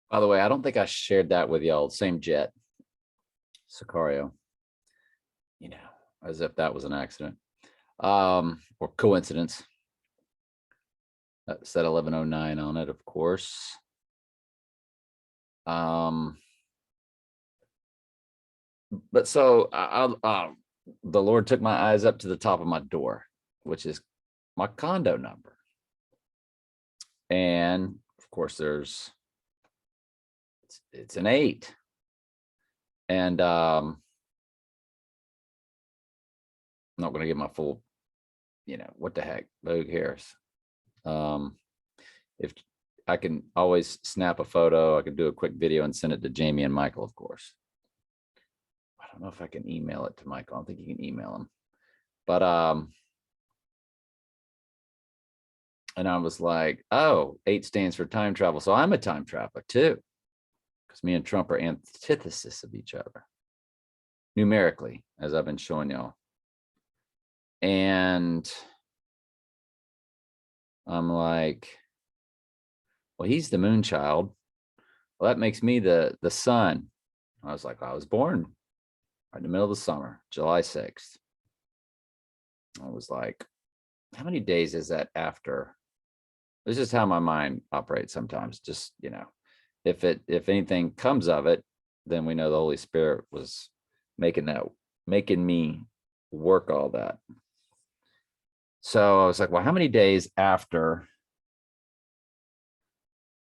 By the way, I don't think I shared that with y'all. Same jet, Sicario. You know, as if that was an accident or coincidence. That said 1109 on it, of course. But so the Lord took my eyes up to the top of my door, which is my condo number. And of course, it's an 8. And I'm not going to get my full, what the heck, who cares? If I can always snap a photo, I can do a quick video and send it to Jamie and Michael, of course. I don't know if I can email it to Michael. I don't think you can email him. But and I was like, oh, 8 stands for time travel. So I'm a time traveler too. Because me and Trump are antithesis of each other. Numerically, as I've been showing y'all. And I'm like, well, he's the moon child. Well, that makes me the sun. I was like, I was born right in the middle of the summer, July 6th. I was like, how many days is that after? This is how my mind operates sometimes. Just, if anything comes of it, then we know the Holy Spirit was making me work all that. So I was like, well, how many days after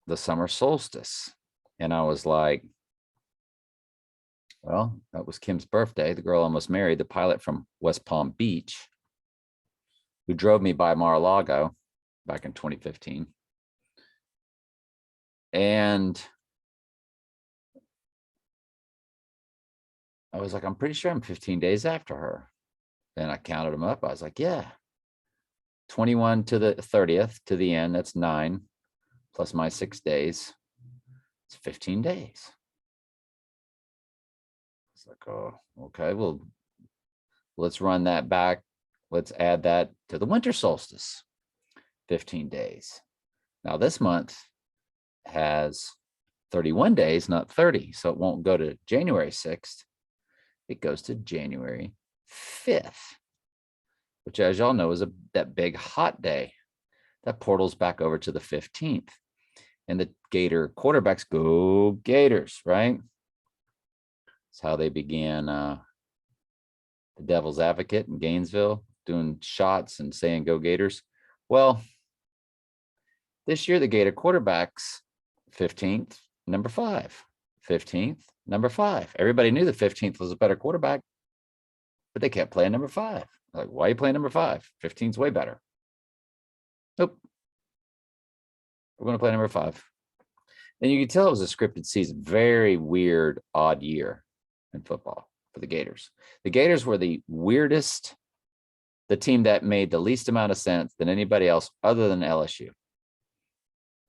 the summer solstice? And I was like, well, that was Kim's birthday. The girl I almost married, the pilot from West Palm Beach, who drove me by Mar-a-Lago back in 2015. And I was like, I'm pretty sure I'm 15 days after her. And I counted them up. I was like, yeah, 21 to the 30th to the end. That's 9 plus my 6 days. It's 15 days. It's like, oh, okay, well, let's run that back. Let's add that to the winter solstice, 15 days. Now this month has 31 days, not 30. So it won't go to January 6th. It goes to January 5th, which, as y'all know, is that big hot day. That portals back over to the 15th. And the Gator quarterbacks, go Gators, right? That's how they began the Devil's Advocate in Gainesville, doing shots and saying go Gators. Well, this year the Gator quarterbacks, 15th, number 5. 15th, number 5. Everybody knew the 15th was a better quarterback, but they kept playing number 5. Like, why are you playing number 5? 15's way better. Nope. We're going to play number 5. And you can tell it was a scripted season. Very weird, odd year in football for the Gators. The Gators were the weirdest, the team that made the least amount of sense than anybody else other than LSU.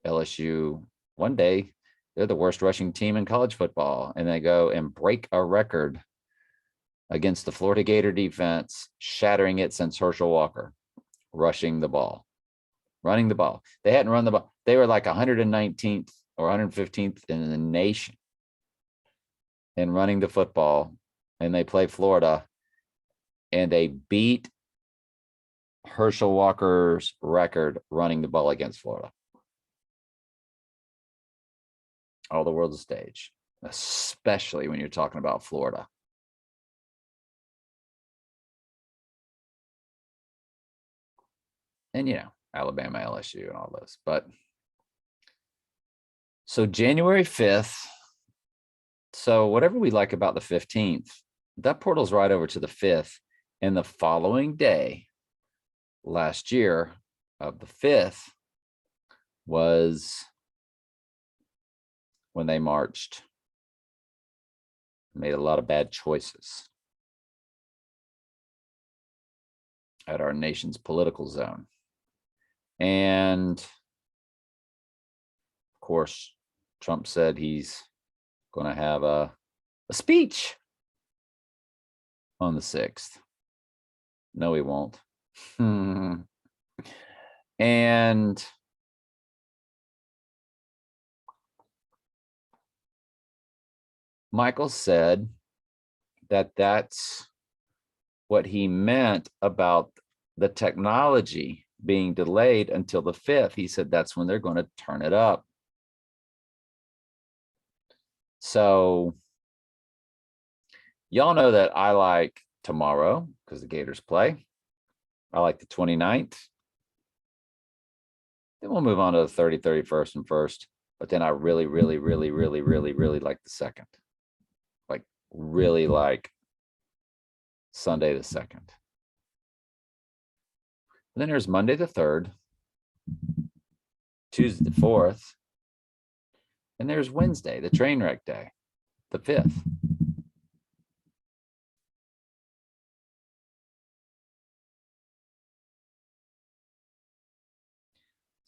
LSU, one day, they're the worst rushing team in college football, and they go and break a record against the Florida Gator defense, shattering it since Herschel Walker, rushing the ball, running the ball. They hadn't run the ball. They were like 119th or 115th in the nation in running the football, and they play Florida, and they beat Herschel Walker's record running the ball against Florida. All the world's a stage, especially when you're talking about Florida. And, Alabama, LSU, and all those. But so January 5th. So whatever we like about the 15th, that portal's right over to the 5th. And the following day, last year of the 5th, was when they marched, made a lot of bad choices at our nation's political zone. And of course, Trump said he's going to have a speech on the 6th. No, he won't. And Michael said that that's what he meant about the technology being delayed until the 5th. He said that's when they're going to turn it up. So y'all know that I like tomorrow because the Gators play. I like the 29th. Then we'll move on to the 30, 31st, and 1st. But then I really like the 2nd. Like really like Sunday the 2nd. And then there's Monday the 3rd, Tuesday the 4th, and there's Wednesday, the train wreck day, the 5th.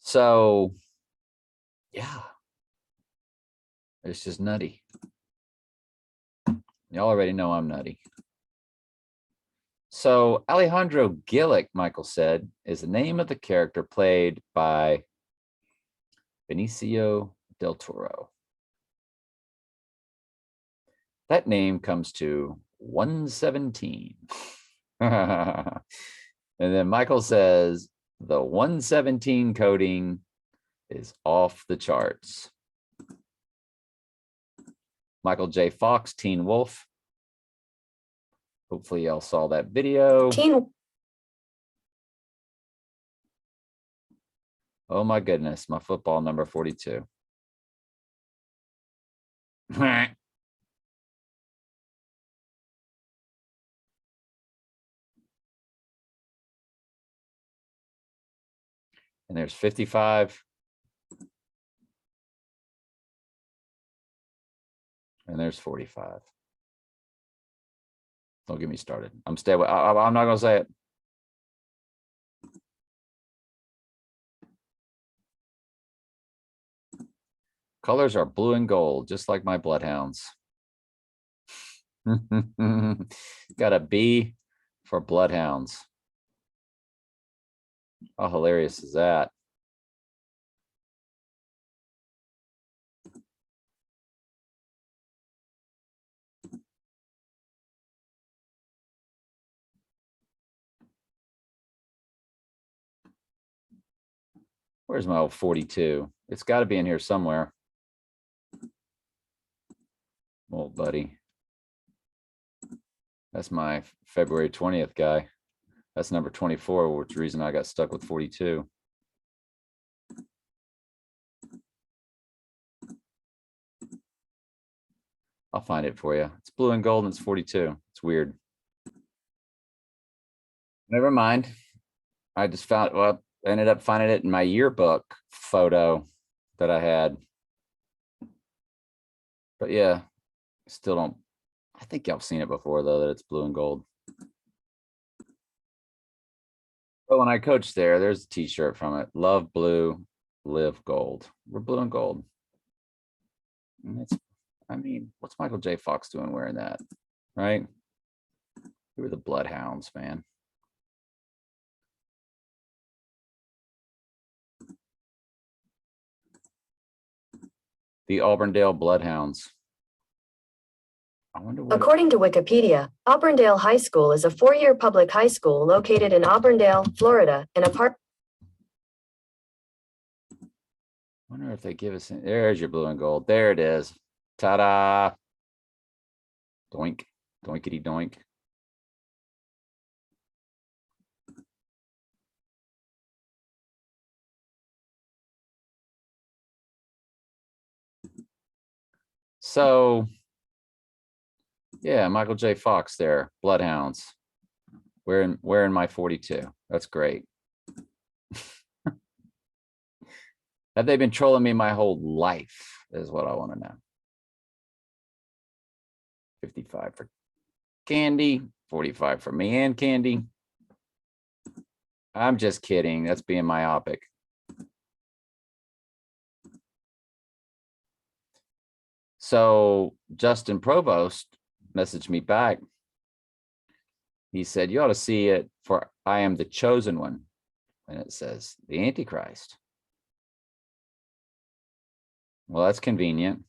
So, yeah, it's just nutty. Y'all already know I'm nutty. So Alejandro Gillick, Michael said, is the name of the character played by Benicio del Toro. That name comes to 117. And then Michael says the 117 coding is off the charts. Michael J. Fox, Teen Wolf. Hopefully y'all saw that video. Oh my goodness, my football number 42. And there's 55. And there's 45. Don't get me started. I'm not going to say it. Colors are blue and gold, just like my bloodhounds. Got a B for bloodhounds. How hilarious is that? Where's my old 42? It's got to be in here somewhere. Old buddy. That's my February 20th guy. That's number 24, which reason I got stuck with 42. I'll find it for you. It's blue and gold and it's 42. It's weird. Never mind. I just found, well, I ended up finding it in my yearbook photo that I had. But yeah, still don't, I think y'all have seen it before though, that it's blue and gold. But when I coached there, there's a t-shirt from it. Love blue, live gold. We're blue and gold. And it's, I mean, what's Michael J. Fox doing wearing that? Right? We were the Bloodhounds, man. The Auburndale Bloodhounds. I wonder what. According to Wikipedia, Auburndale High School is a four-year public high school located in Auburndale, Florida, in a part. I wonder if they give us. There's your blue and gold. There it is. Ta-da! Doink, doinkity doink. So, yeah, Michael J. Fox there, Bloodhounds. Wearing my 42. That's great. Have they been trolling me my whole life? Is what I want to know. 55 for Candy, 45 for me and Candy. I'm just kidding. That's being myopic. So Justin Provost messaged me back. He said, you ought to see it for I am the chosen one. And it says the Antichrist. Well, that's convenient.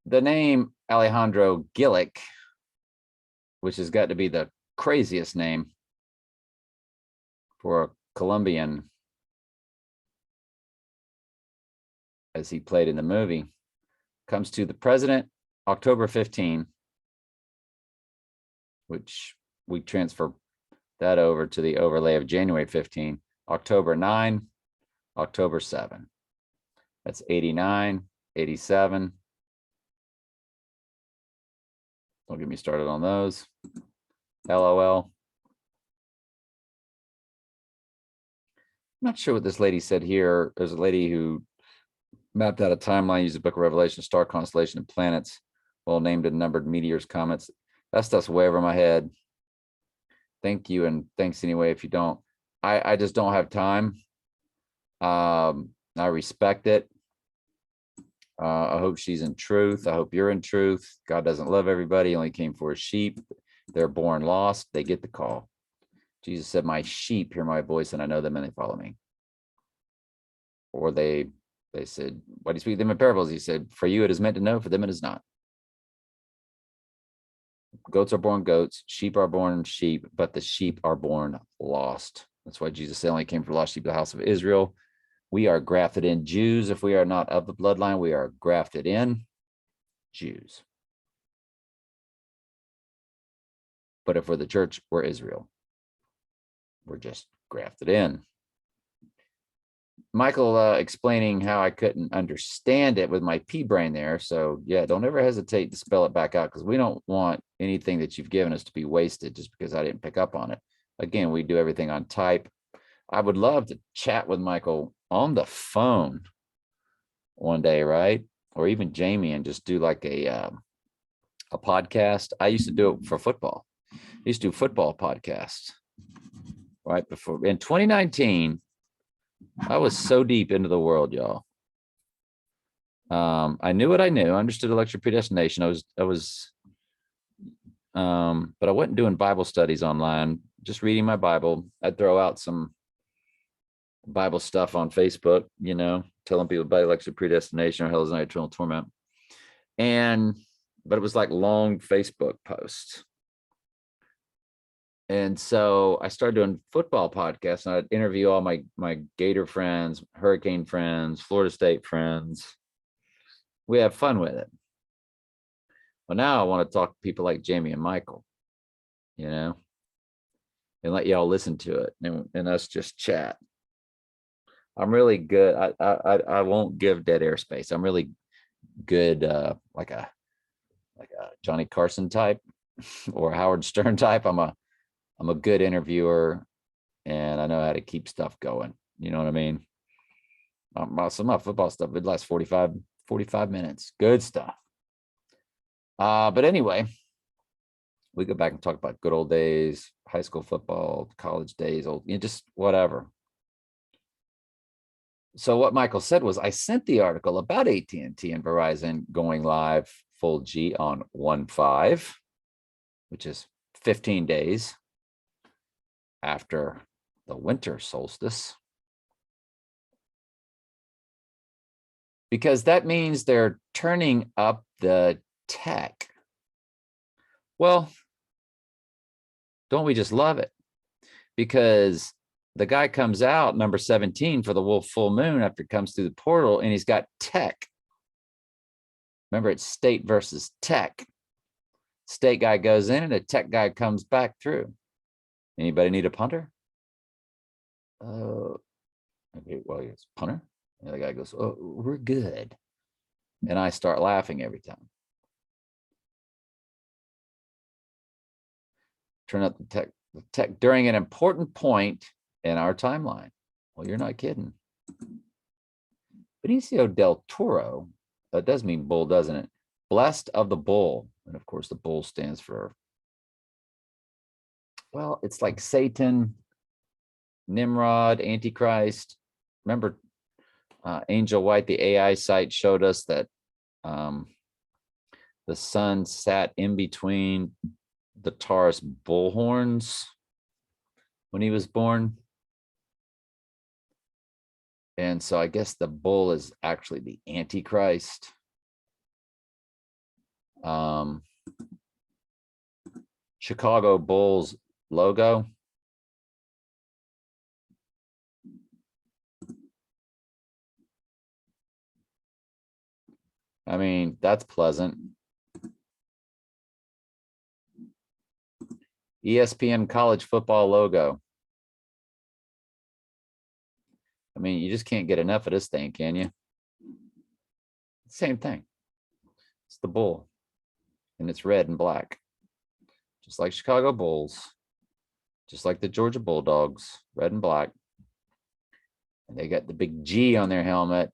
the name Alejandro Gillick, which has got to be the craziest name for a Colombian, as he played in the movie, comes to the president October 15, which we transfer that over to the overlay of January 15, October 9, October 7. That's 89, 87. Don't get me started on those. LOL. I'm not sure what this lady said here. There's a lady who mapped out a timeline, used the Book of Revelation, star constellation, and planets, well named and numbered meteors, comets. That stuff's way over my head. Thank you, and thanks anyway if you don't. I just don't have time. I respect it. I hope she's in truth. I hope you're in truth. God doesn't love everybody. He only came for his sheep. They're born lost. They get the call. Jesus said, my sheep hear my voice, and I know them, and they follow me. Or they said, why do you speak to them in parables? He said, for you it is meant to know, for them it is not. Goats are born goats, sheep are born sheep, but the sheep are born lost. That's why Jesus said, only came for lost sheep of the house of Israel. We are grafted in Jews. If we are not of the bloodline, we are grafted in Jews. But if we're the church, we're Israel. We're just grafted in. Michael explaining how I couldn't understand it with my pea brain there. So yeah, don't ever hesitate to spell it back out, because we don't want anything that you've given us to be wasted just because I didn't pick up on it. Again, we do everything on type. I would love to chat with Michael on the phone one day, right? Or even Jamie, and just do like a podcast. I used to do it for football. I used to do football podcasts right before in 2019. I was so deep into the world, y'all. I knew what I knew. I understood election predestination. But I wasn't doing Bible studies online, just reading my Bible. I'd throw out some Bible stuff on Facebook, you know, telling people about election predestination or hell's night eternal torment. But it was like long Facebook posts. And so I started doing football podcasts, and I'd interview all my Gator friends, Hurricane friends, Florida State friends. We have fun with it. Well, now I want to talk to people like Jamie and Michael, you know, and let y'all listen to it and us just chat. I'm really good. I won't give dead air space. I'm really good, like a Johnny Carson type or Howard Stern type. I'm a good interviewer, and I know how to keep stuff going. You know what I mean? Some of my football stuff, it lasts 45 minutes. Good stuff. But anyway, we go back and talk about good old days, high school football, college days, just whatever. So what Michael said was, I sent the article about AT&T and Verizon going live full G on 1/5, which is 15 days after the winter solstice, because that means they're turning up the tech. Well, don't we just love it? Because the guy comes out number 17 for the wolf full moon after it comes through the portal, and he's got tech. Remember, it's state versus tech. State guy goes in and a tech guy comes back through. Anybody need a punter? Okay, well, it's punter. And the guy goes, oh, we're good. And I start laughing every time. Turn up the tech during an important in our timeline. Well, you're not kidding. Benicio del Toro, that does mean bull, doesn't it? Blessed of the bull. And of course, the bull stands for, well, it's like Satan, Nimrod, Antichrist. Remember, Angel White, the AI site, showed us that the sun sat in between the Taurus bull horns when he was born. And so I guess the bull is actually the Antichrist. Chicago Bulls logo. I mean, that's pleasant. ESPN college football logo. I mean, you just can't get enough of this thing, can you? Same thing. It's the bull, and it's red and black, just like Chicago Bulls, just like the Georgia Bulldogs, red and black. And they got the big G on their helmet.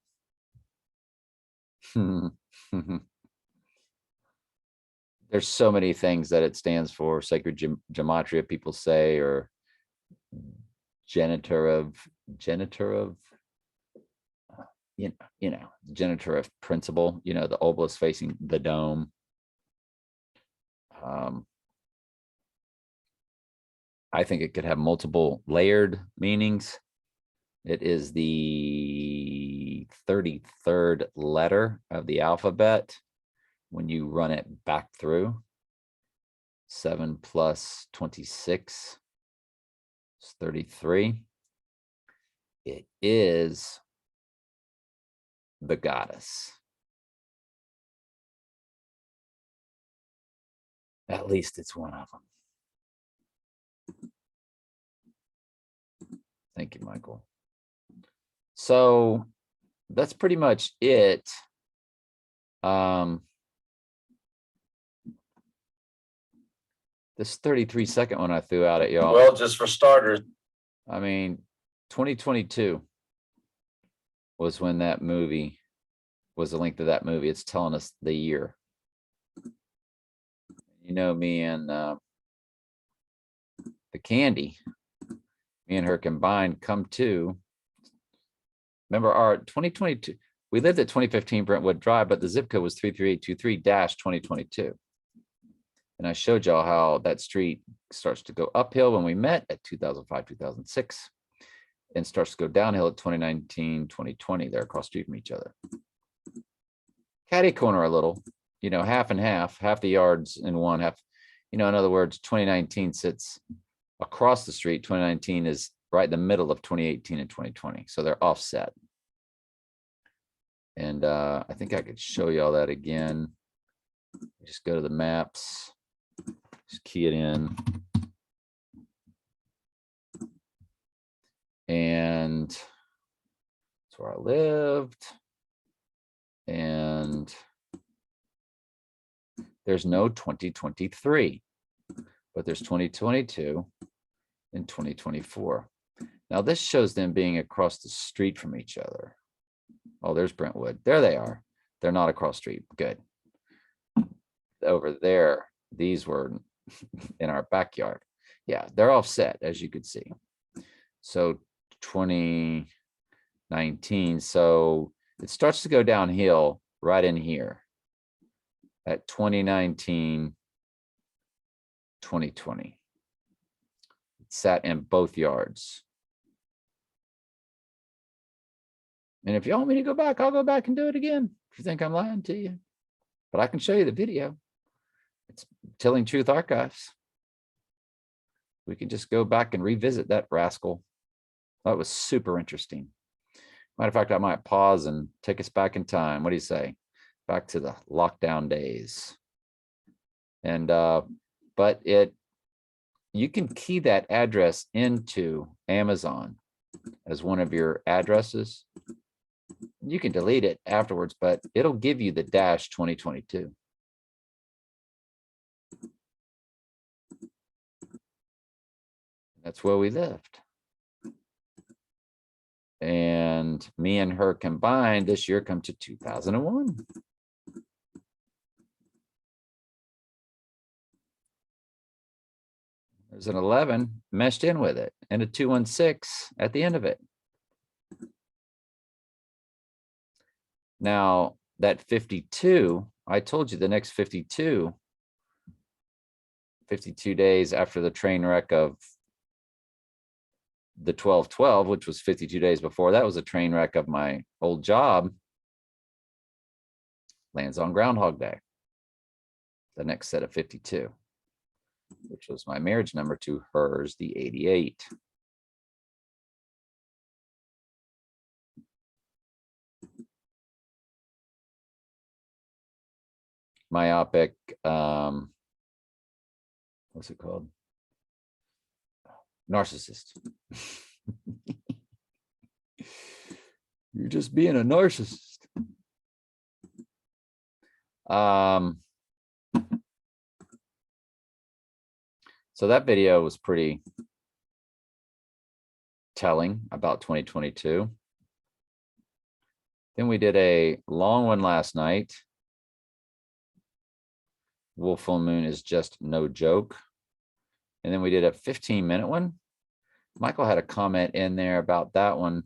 There's so many things that it stands for. Sacred gematria, people say, or genitor of, genitor of principle, the obelisk facing the dome. I think it could have multiple layered meanings. It is the 33rd letter of the alphabet. When you run it back through, 7 plus 26 is 33. It is the goddess. At least it's one of them. Thank you, Michael. So that's pretty much it. This 33-second one I threw out at y'all. Well, just for starters. I mean, 2022 was when that movie was the length of that movie. It's telling us the year. Me and the candy, me and her combined come to, remember our 2022, we lived at 2015 Brentwood Drive, but the zip code was 33823-2022. And I showed y'all how that street starts to go uphill when we met at 2005, 2006, and starts to go downhill at 2019, 2020. They're across the street from each other. Catty corner a little, half and half the yards in one half. In other words, 2019 sits across the street. 2019 is right in the middle of 2018 and 2020. So they're offset. And I think I could show y'all that again. Just go to the maps. Just key it in. And that's where I lived. And there's no 2023, but there's 2022 and 2024. Now this shows them being across the street from each other. Oh, there's Brentwood. There they are. They're not across the street. Good. Over there, these were in our backyard. Yeah, they're offset, as you could see. So 2019. So it starts to go downhill right in here at 2019, 2020. It sat in both yards. And if you want me to go back, I'll go back and do it again. If you think I'm lying to you, but I can show you the video. It's Telling Truth Archives. We can just go back and revisit that rascal. That was super interesting. Matter of fact, I might pause and take us back in time. What do you say? Back to the lockdown days. And but you can key that address into Amazon as one of your addresses. You can delete it afterwards, but it'll give you the dash 2022. That's where we lived. And me and her combined this year come to 2001. There's an 11 meshed in with it and a 216 at the end of it. Now that 52, I told you the next 52 days after the train wreck of the 12/12, which was 52 days before, that was a train wreck of my old job, lands on Groundhog Day. the next set of 52, which was my marriage number to hers, the 88. Myopic, what's it called? Narcissist. You're just being a narcissist. So that video was pretty telling about 2022. Then we did a long one last night. Wolf full moon is just no joke. And then we did a 15-minute one. Michael had a comment in there about that one.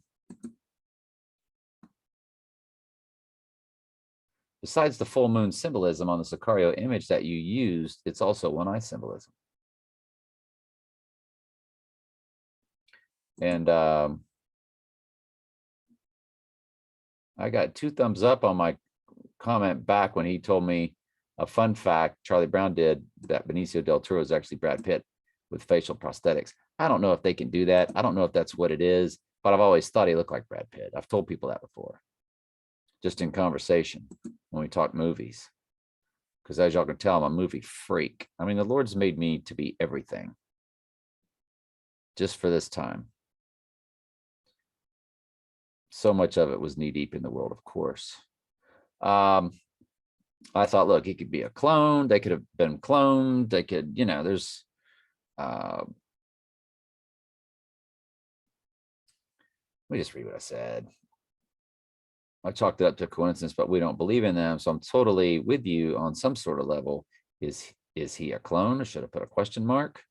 Besides the full moon symbolism on the Sicario image that you used, it's also one-eye symbolism. And I got 2 thumbs up on my comment back when he told me a fun fact Charlie Brown did, that Benicio del Toro is actually Brad Pitt with facial prosthetics. I don't know if they can do that. I don't know if that's what it is, but I've always thought he looked like Brad Pitt. I've told people that before, just in conversation when we talk movies. Because as y'all can tell, I'm a movie freak. I mean, the Lord's made me to be everything just for this time. So much of it was knee deep in the world, of course. I thought, look, he could be a clone. They could have been cloned. They could, you know, there's let me just read what I said. I chalked it up to coincidence, but we don't believe in them. So I'm totally with you on some sort of level. Is he a clone? I should have put a question mark.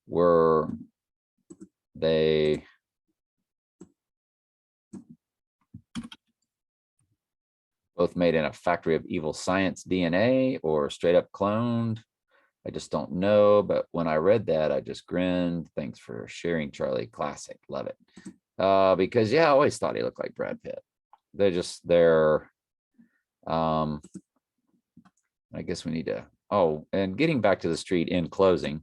Were they both made in a factory of evil science DNA or straight up cloned? I just don't know. But when I read that, I just grinned. Thanks for sharing, Charlie. Classic. Love it. Because yeah, I always thought he looked like Brad Pitt. They're I guess we need to, and getting back to the street in closing,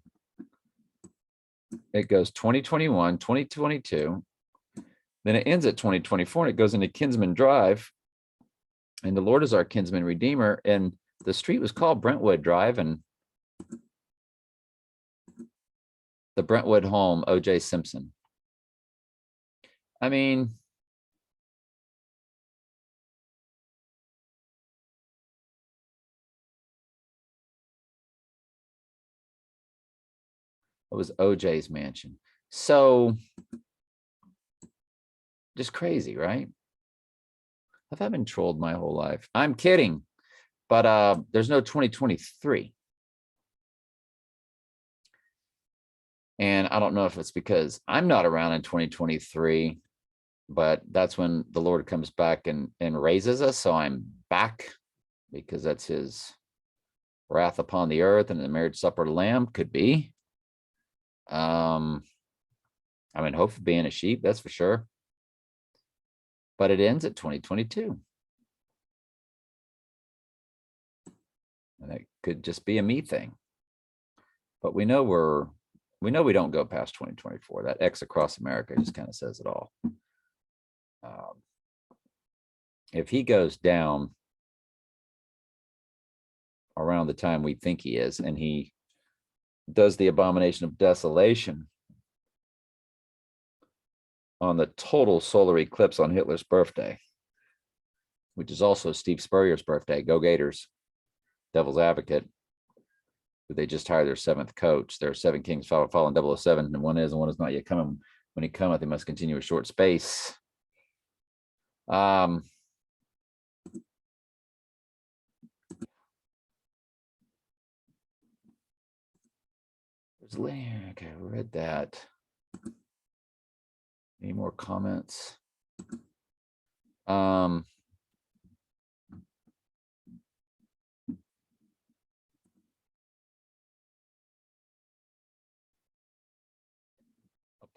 it goes 2021, 2022, then it ends at 2024 and it goes into Kinsman Drive, and the Lord is our kinsman redeemer, and the street was called Brentwood Drive, and the Brentwood home, O.J. Simpson. I mean, it was OJ's mansion. So just crazy, right? Have I been trolled my whole life? I'm kidding, but there's no 2023. And I don't know if it's because I'm not around in 2023, but that's when the Lord comes back and raises us. So I'm back because that's his wrath upon the earth, and the marriage supper of the Lamb could be. I mean, hope of being a sheep, that's for sure. But it ends at 2022. And it could just be a me thing. But we know we don't go past 2024. That X across America just kind of says it all. If he goes down around the time we think he is, and he does the abomination of desolation on the total solar eclipse on Hitler's birthday, which is also Steve Spurrier's birthday, go Gators, devil's advocate, who they just hired their 7th coach. There are 7 kings fallen 007, and one is not yet coming. When he cometh, they must continue a short space. There's okay, I read that. Any more comments?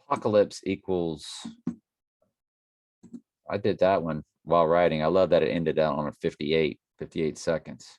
Apocalypse equals, I did that one while writing. I love that it ended out on a 58 seconds.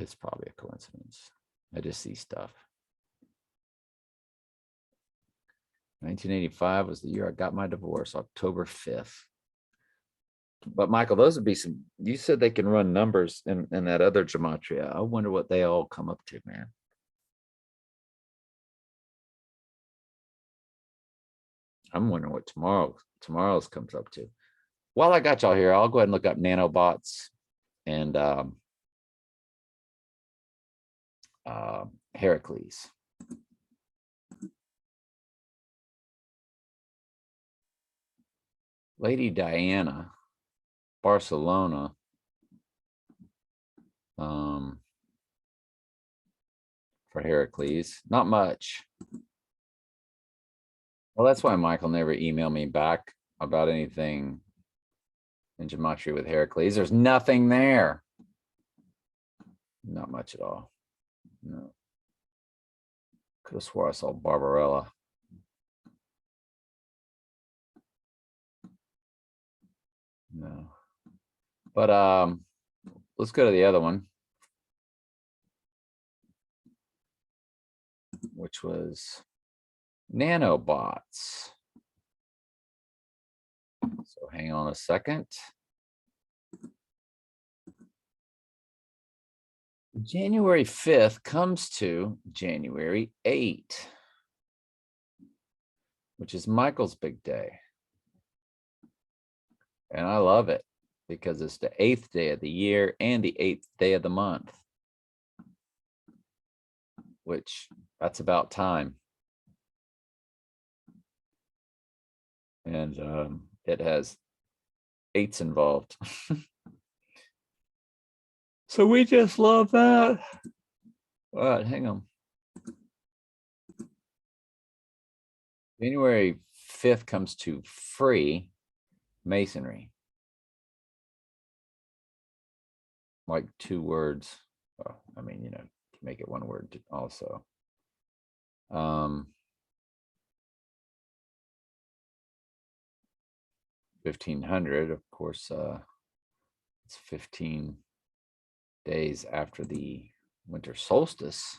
It's probably a coincidence. I just see stuff. 1985 was the year I got my divorce, October 5th. But Michael, those would be some, you said they can run numbers in that other gematria. I wonder what they all come up to, man. I'm wondering what tomorrow's comes up to. While I got y'all here, I'll go ahead and look up nanobots and Heracles. Lady Diana, Barcelona. For Heracles, not much. Well, that's why Michael never emailed me back about anything in gematria with Heracles. There's nothing there. Not much at all. No. Could have swore I saw Barbarella. No. But let's go to the other one, which was nanobots. So hang on a second. January 5th comes to January 8th, which is Michael's big day. And I love it because it's the 8th day of the year and the 8th day of the month, which that's about time. And it has 8s involved. So we just love that. All right, hang on. January 5th comes to free masonry. Like 2 words. Oh, I mean, you know, to make it 1 word also. 1500, of course, it's 15 days after the winter solstice.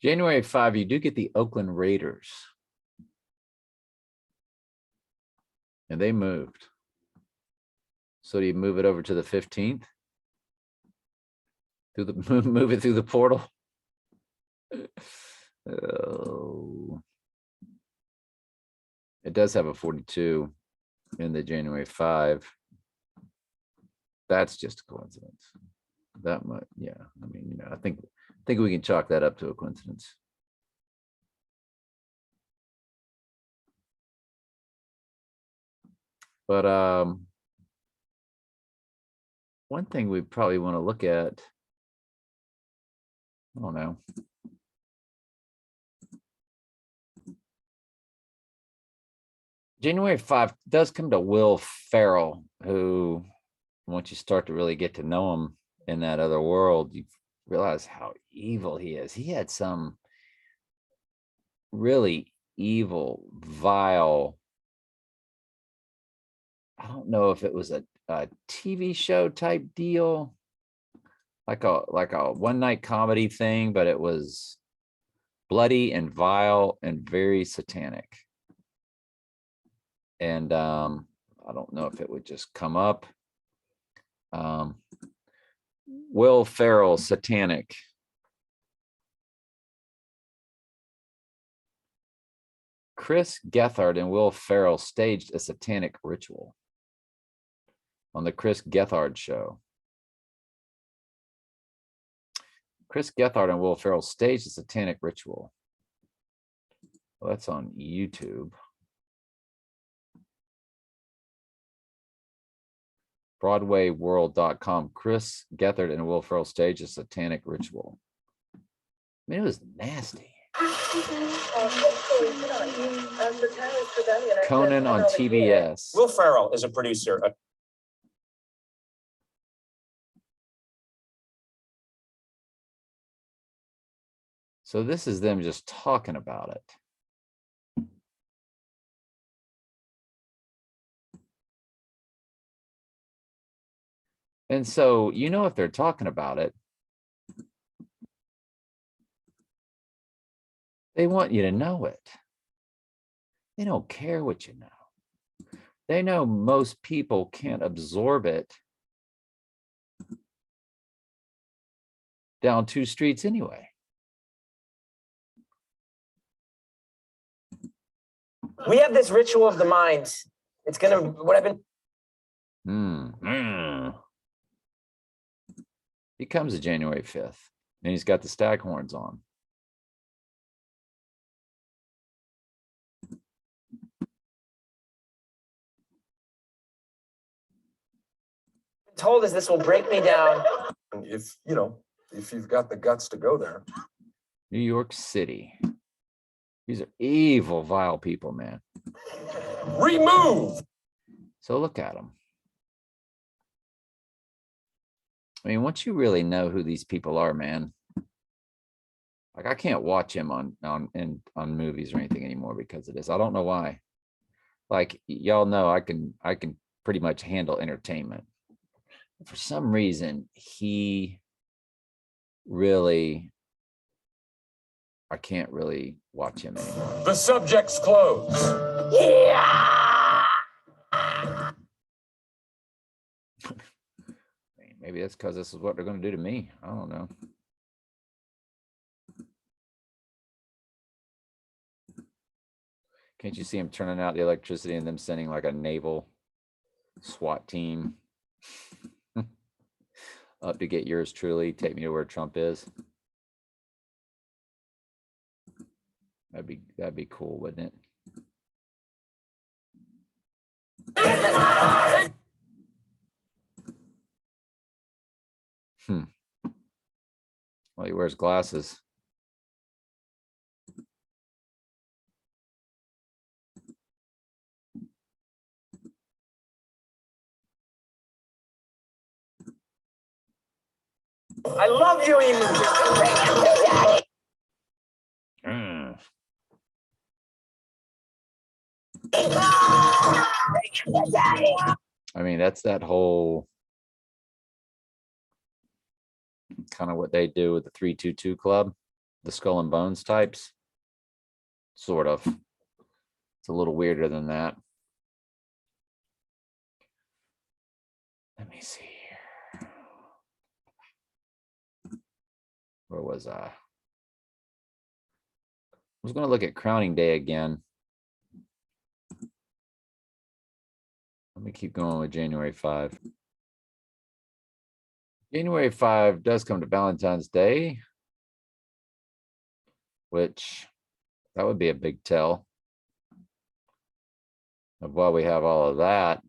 January 5, you do get the Oakland Raiders. And they moved. So do you move it over to the 15th? Through the move it through the portal? Oh. It does have a 42 in the January 5. That's just a coincidence. That much, yeah. I mean, you know, I think we can chalk that up to a coincidence. But one thing we probably want to look at, I don't know. January 5 does come to Will Ferrell, who, once you start to really get to know him in that other world, you realize how evil he is. He had some really evil, vile, I don't know if it was a TV show type deal, like a one-night comedy thing, but it was bloody and vile and very satanic. And I don't know if it would just come up. Will Ferrell, satanic. Chris Gethard and Will Ferrell staged a satanic ritual on the Chris Gethard show. Chris Gethard and Will Ferrell staged a satanic ritual. Well, that's on YouTube. BroadwayWorld.com. Chris Gethard and Will Ferrell staged a satanic ritual. I mean, it was nasty. Conan on TBS. Will Ferrell is a producer. So this is them just talking about it. And so, you know, if they're talking about it, they want you to know it. They don't care what you know. They know most people can't absorb it down 2 streets anyway. We have this ritual of the mind. It's gonna, what I've been. He comes to January 5th, and he's got the stag horns on. Told us this will break me down. If, you know, if you've got the guts to go there. New York City. These are evil, vile people, man. Remove. So look at them. I mean, once you really know who these people are, man, like I can't watch him on movies or anything anymore because of this. I don't know why. Like y'all know, I can pretty much handle entertainment. For some reason, he really, I can't really watch him anymore. The subject's closed. Maybe that's because this is what they're going to do to me. I don't know. Can't you see him turning out the electricity and them sending like a naval SWAT team up to get yours truly? Take me to where Trump is. That'd be cool, wouldn't it? Well, he wears glasses. I love you, Emu. I mean, that's that whole kind of what they do with the 322 Club, the Skull and Bones types. Sort of. It's a little weirder than that. Let me see here. Where was I? I was going to look at crowning day again. Let me keep going with January 5. January 5 does come to Valentine's Day, which that would be a big tell of why we have all of that.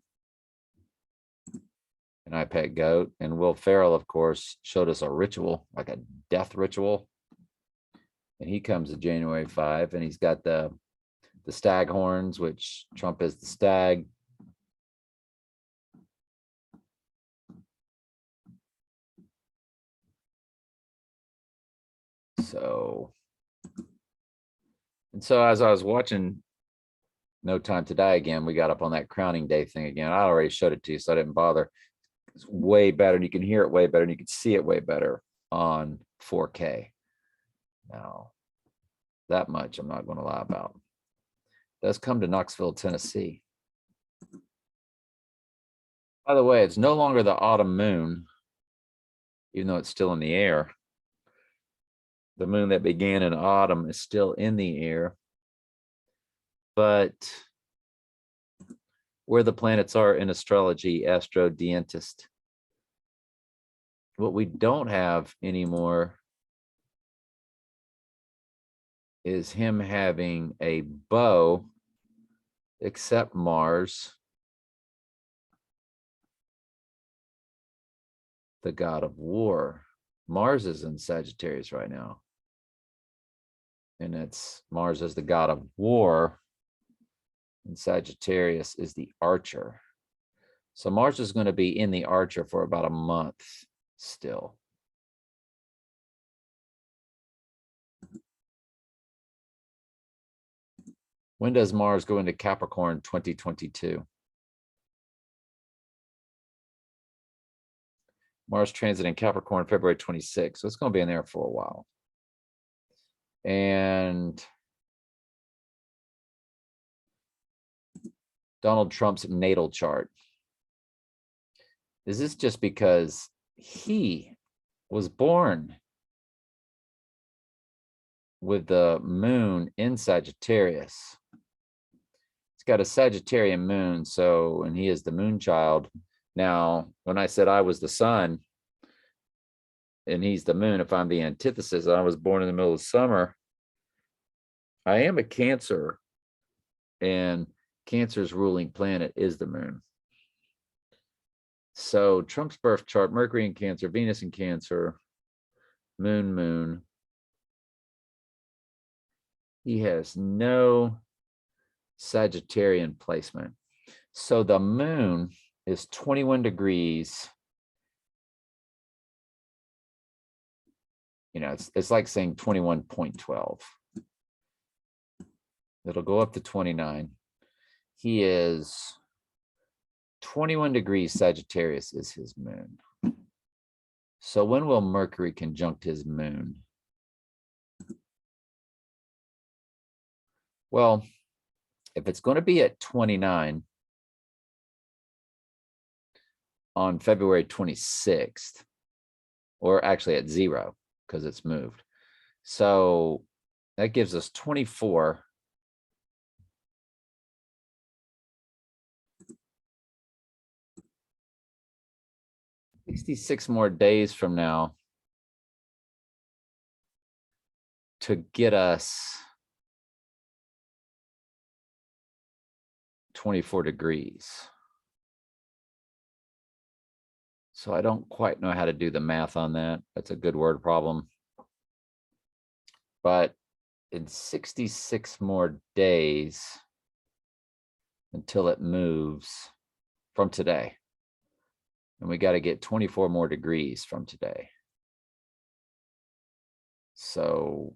And I Pet Goat, and Will Ferrell, of course, showed us a ritual, like a death ritual. And he comes to January 5, and he's got the stag horns, which Trump is the stag. So, and so as I was watching No Time to Die again, we got up on that crowning day thing again. I already showed it to you, so I didn't bother. It's way better, and you can hear it way better, and you can see it way better on 4K. Now, that much I'm not going to lie about. It does come to Knoxville, Tennessee. By the way, it's no longer the autumn moon, even though it's still in the air. The moon that began in autumn is still in the air. But where the planets are in astrology, Astro Dientist, what we don't have anymore is him having a bow, except Mars, the god of war. Mars is in Sagittarius right now. And it's Mars is the god of war. And Sagittarius is the archer. So Mars is going to be in the archer for about a month still. When does Mars go into Capricorn 2022? Mars transit in Capricorn, February 26th. So it's going to be in there for a while. And Donald Trump's natal chart. Is this just because he was born with the moon in Sagittarius? It's got a Sagittarian moon, so, and he is the moon child. Now, when I said I was the sun and he's the moon, if I'm the antithesis, I was born in the middle of summer, I am a Cancer, and Cancer's ruling planet is the moon. So Trump's birth chart, Mercury in Cancer, Venus in Cancer, moon. He has no Sagittarian placement. So the moon is 21 degrees. You know, it's like saying 21.12. It'll go up to 29. He is 21 degrees Sagittarius is his moon. So when will Mercury conjunct his moon? Well, if it's going to be at 29 on February 26th, or actually at 0, because it's moved. So that gives us 24. $66 more days from now to get us 24 degrees. So I don't quite know how to do the math on that. That's a good word problem. But in 66 more days until it moves from today. And we got to get 24 more degrees from today. So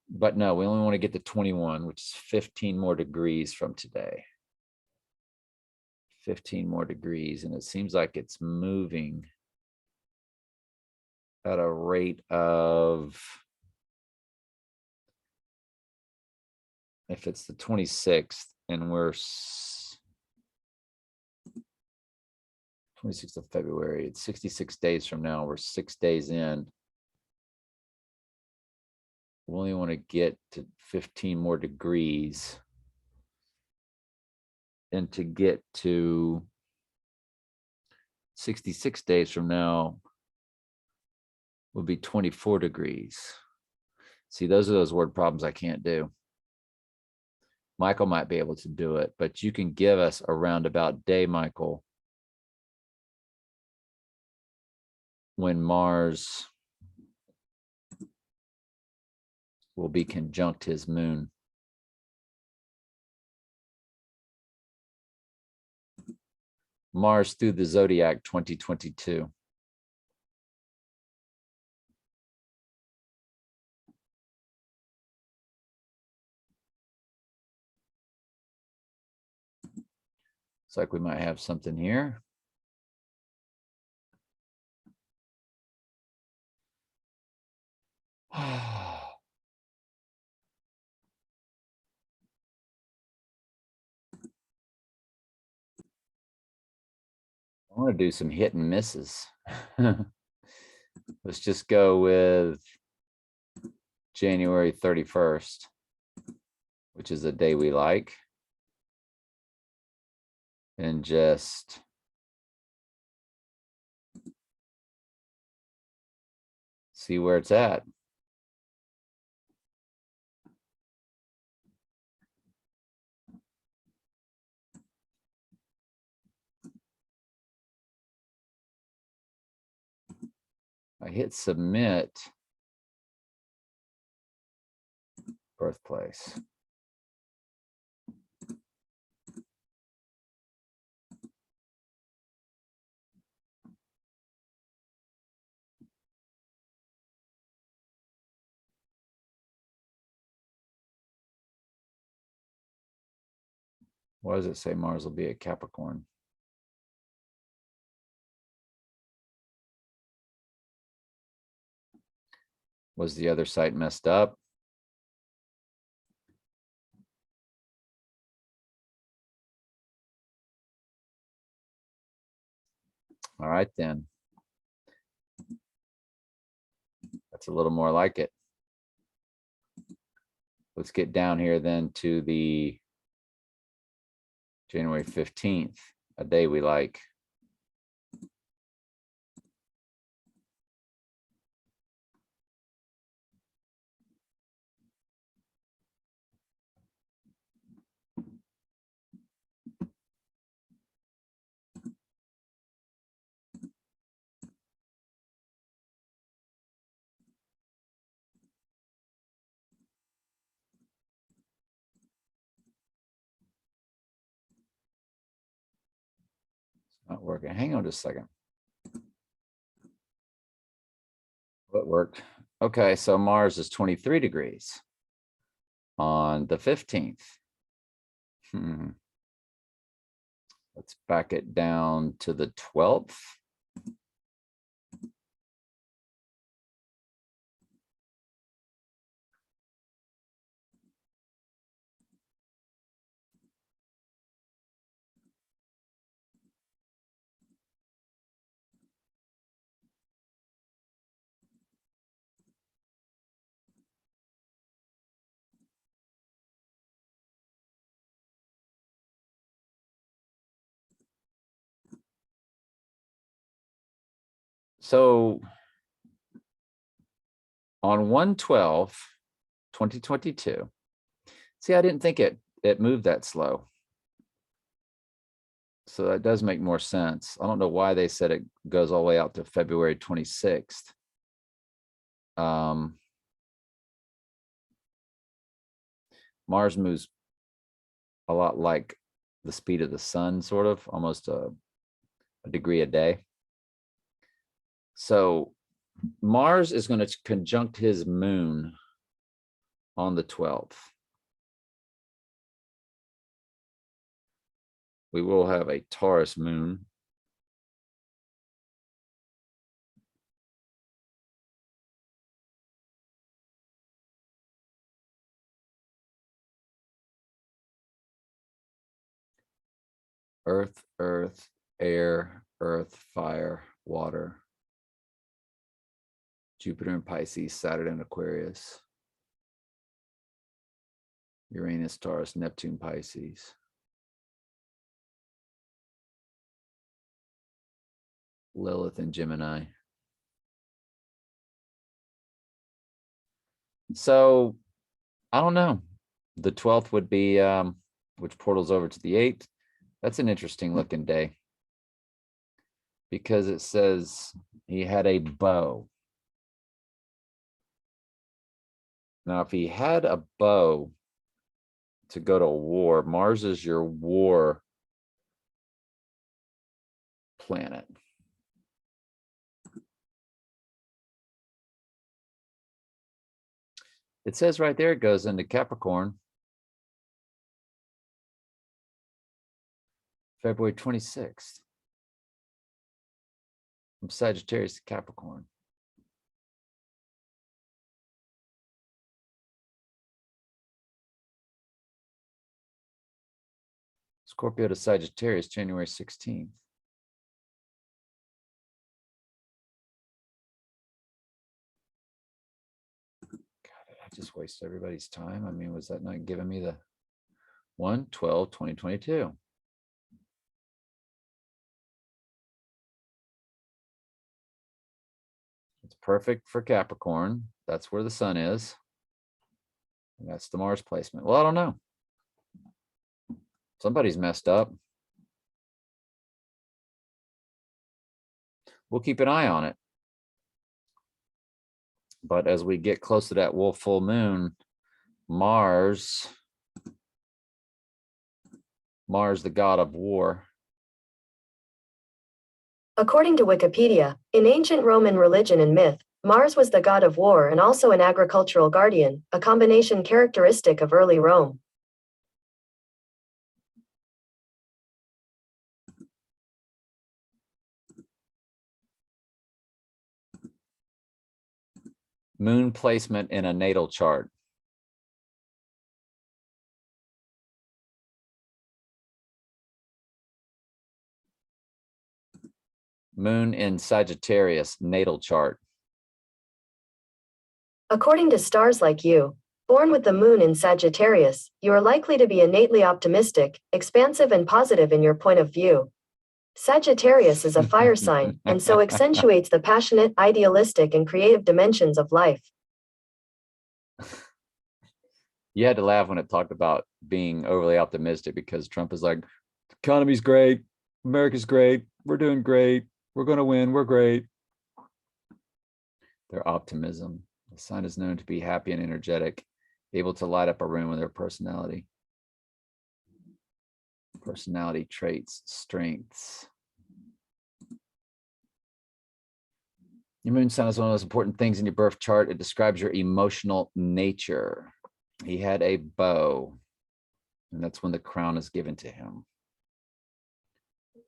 but no, we only want to get to 21, which is 15 more degrees from today. 15 more degrees, and it seems like it's moving at a rate of, if it's the 26th and we're 26th of February, it's 66 days from now, we're 6 days in. We only want to get to 15 more degrees, and to get to 66 days from now will be 24 degrees. See, those are those word problems I can't do. Michael might be able to do it, but you can give us a roundabout day, Michael, when Mars will be conjunct his moon. Mars through the Zodiac 2022. Looks like we might have something here. I want to do some hit and misses. Let's just go with January 31st, which is a day we like. And just see where it's at. I hit submit, birthplace. Why does it say Mars will be a Capricorn? Was the other site messed up? All right, then. That's a little more like it. Let's get down here then to the January 15th, a day we like. Not working. Hang on just a second. What worked? Okay, so Mars is 23 degrees on the 15th. Let's back it down to the 12th. So on 1/12/2022, see, I didn't think it moved that slow. So that does make more sense. I don't know why they said it goes all the way out to February 26th. Mars moves a lot like the speed of the sun, sort of, almost a degree a day. So Mars is going to conjunct his moon on the 12th. We will have a Taurus moon. Earth, earth, air, earth, fire, water. Jupiter in Pisces, Saturn in Aquarius. Uranus, Taurus, Neptune, Pisces. Lilith and Gemini. So I don't know. The 12th would be, which portals over to the 8th. That's an interesting looking day because it says he had a bow. Now, if he had a bow to go to war, Mars is your war planet. It says right there, it goes into Capricorn, February 26th. From Sagittarius to Capricorn. Scorpio to Sagittarius, January 16th. God, did I just waste everybody's time? I mean, was that not giving me the 1/12/2022? It's perfect for Capricorn. That's where the sun is. And that's the Mars placement. Well, I don't know. Somebody's messed up. We'll keep an eye on it. But as we get close to that wolf full moon, Mars, the god of war. According to Wikipedia, in ancient Roman religion and myth, Mars was the god of war and also an agricultural guardian, a combination characteristic of early Rome. Moon placement in a natal chart. Moon in Sagittarius, natal chart. According to stars like you, born with the moon in Sagittarius, you are likely to be innately optimistic, expansive, and positive in your point of view. Sagittarius is a fire sign, and so accentuates the passionate, idealistic, and creative dimensions of life. You had to laugh when it talked about being overly optimistic because Trump is like, the economy's great, America's great, we're doing great, we're going to win, we're great. Their optimism. The sign is known to be happy and energetic, able to light up a room with their personality. Personality traits, strengths. Your moon sign is one of the most important things in your birth chart. It describes your emotional nature. He had a bow, and that's when the crown is given to him.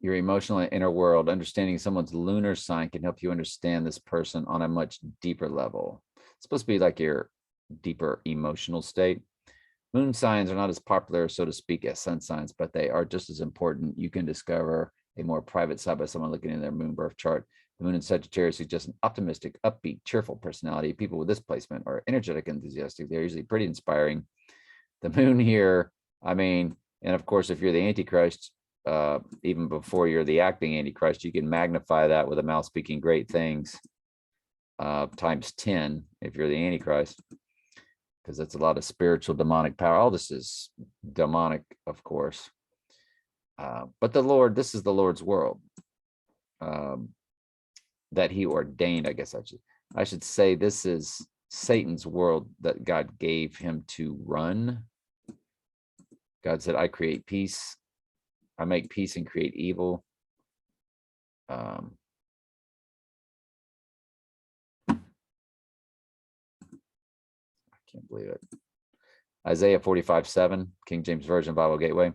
Your emotional and inner world, understanding someone's lunar sign can help you understand this person on a much deeper level. It's supposed to be like your deeper emotional state. Moon signs are not as popular, so to speak, as sun signs, but they are just as important. You can discover a more private side by someone looking in their moon birth chart. The moon in Sagittarius suggests an optimistic, upbeat, cheerful personality. People with this placement are energetic, enthusiastic. They're usually pretty inspiring. The moon here, I mean, and of course, if you're the Antichrist, even before you're the acting Antichrist, you can magnify that with a mouth speaking great things times 10 if you're the Antichrist, because that's a lot of spiritual demonic power. All this is demonic, of course. But the Lord, this is the Lord's world. That he ordained, I guess I should say this is Satan's world that God gave him to run. God said, I create peace. I make peace and create evil. I can't believe it. Isaiah 45:7, King James Version Bible Gateway.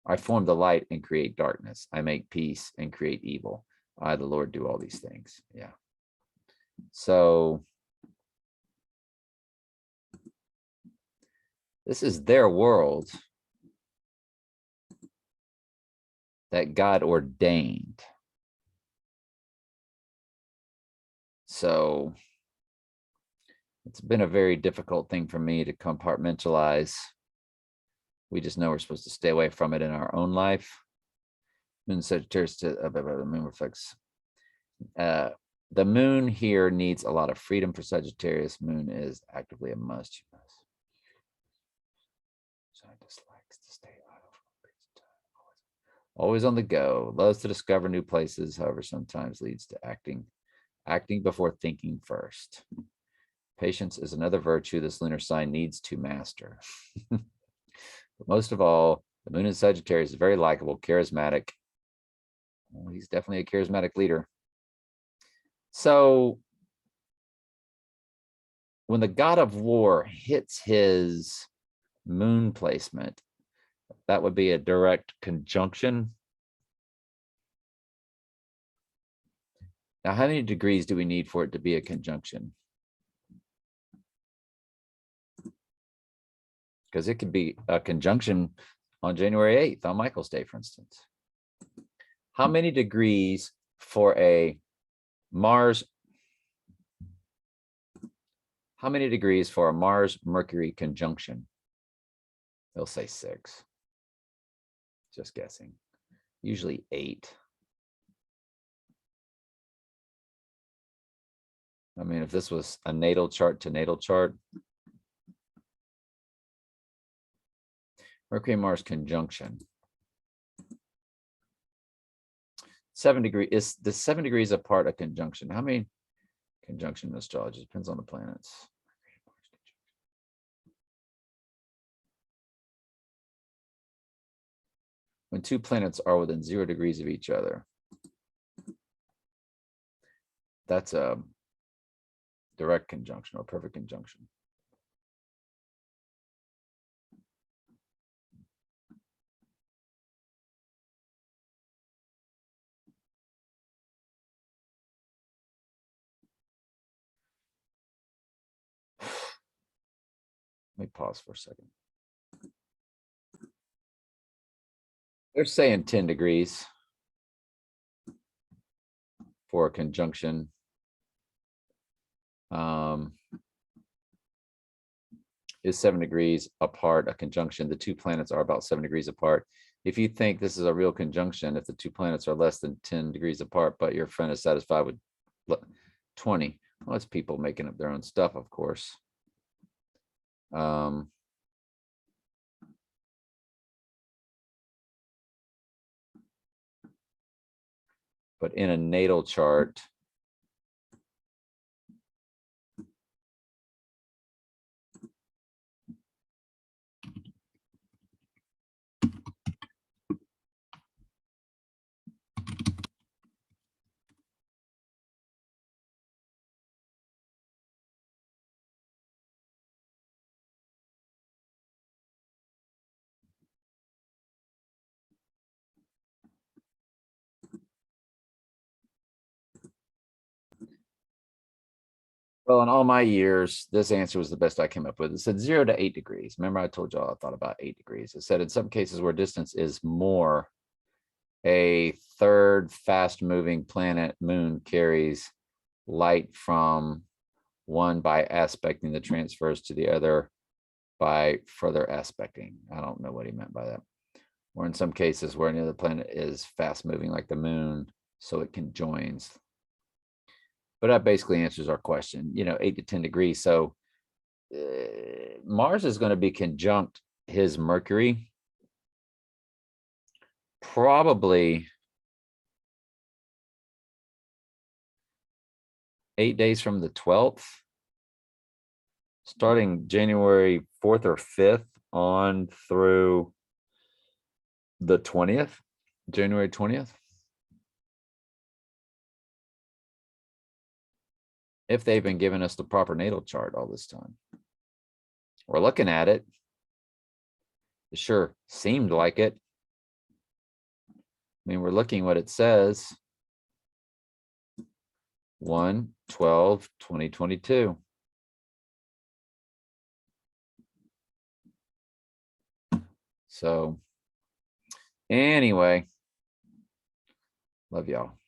I form the light and create darkness. I make peace and create evil. I, the Lord, do all these things. Yeah. So this is their world that God ordained. So it's been a very difficult thing for me to compartmentalize. We just know we're supposed to stay away from it in our own life. Moon Sagittarius to the moon reflects. The moon here needs a lot of freedom for Sagittarius. Moon is actively a must. Scientist likes to stay idle for periods of time. Always on the go. Loves to discover new places. However, sometimes leads to acting before thinking first. Patience is another virtue this lunar sign needs to master. But most of all, the moon in Sagittarius is very likable, charismatic. Well, he's definitely a charismatic leader. So when the god of war hits his moon placement, that would be a direct conjunction. Now, how many degrees do we need for it to be a conjunction? Because it could be a conjunction on January 8th, on Michael's Day, for instance. How many degrees for a Mars? How many degrees for a Mars-Mercury conjunction? They'll say 6. Just guessing. Usually 8. I mean, if this was a natal chart to natal chart, Mercury Mars conjunction. 7 degrees is the 7 degrees apart a conjunction. How many conjunction in astrology? Depends on the planets. When 2 planets are within 0 degrees of each other, that's a direct conjunction or perfect conjunction. Let me pause for a second. They're saying 10 degrees for a conjunction. Is 7 degrees apart a conjunction? The two planets are about 7 degrees apart. If you think this is a real conjunction, if the two planets are less than 10 degrees apart, but your friend is satisfied with 20, well, it's people making up their own stuff, of course. But in a natal chart, well, in all my years, this answer was the best I came up with. It said 0 to 8 degrees. Remember, I told y'all I thought about 8 degrees. It said in some cases where distance is more, a third fast moving planet, moon, carries light from one by aspecting the transfers to the other by further aspecting. I don't know what he meant by that. Or in some cases where another planet is fast moving like the moon, so it conjoins. But that basically answers our question, 8 to 10 degrees. So Mars is going to be conjunct his Mercury probably 8 days from the 12th, starting January 4th or 5th on through the 20th, January 20th. If they've been giving us the proper natal chart all this time. We're looking at it. It sure seemed like it. I mean, we're looking what it says. 1/12/2022. So anyway, love y'all.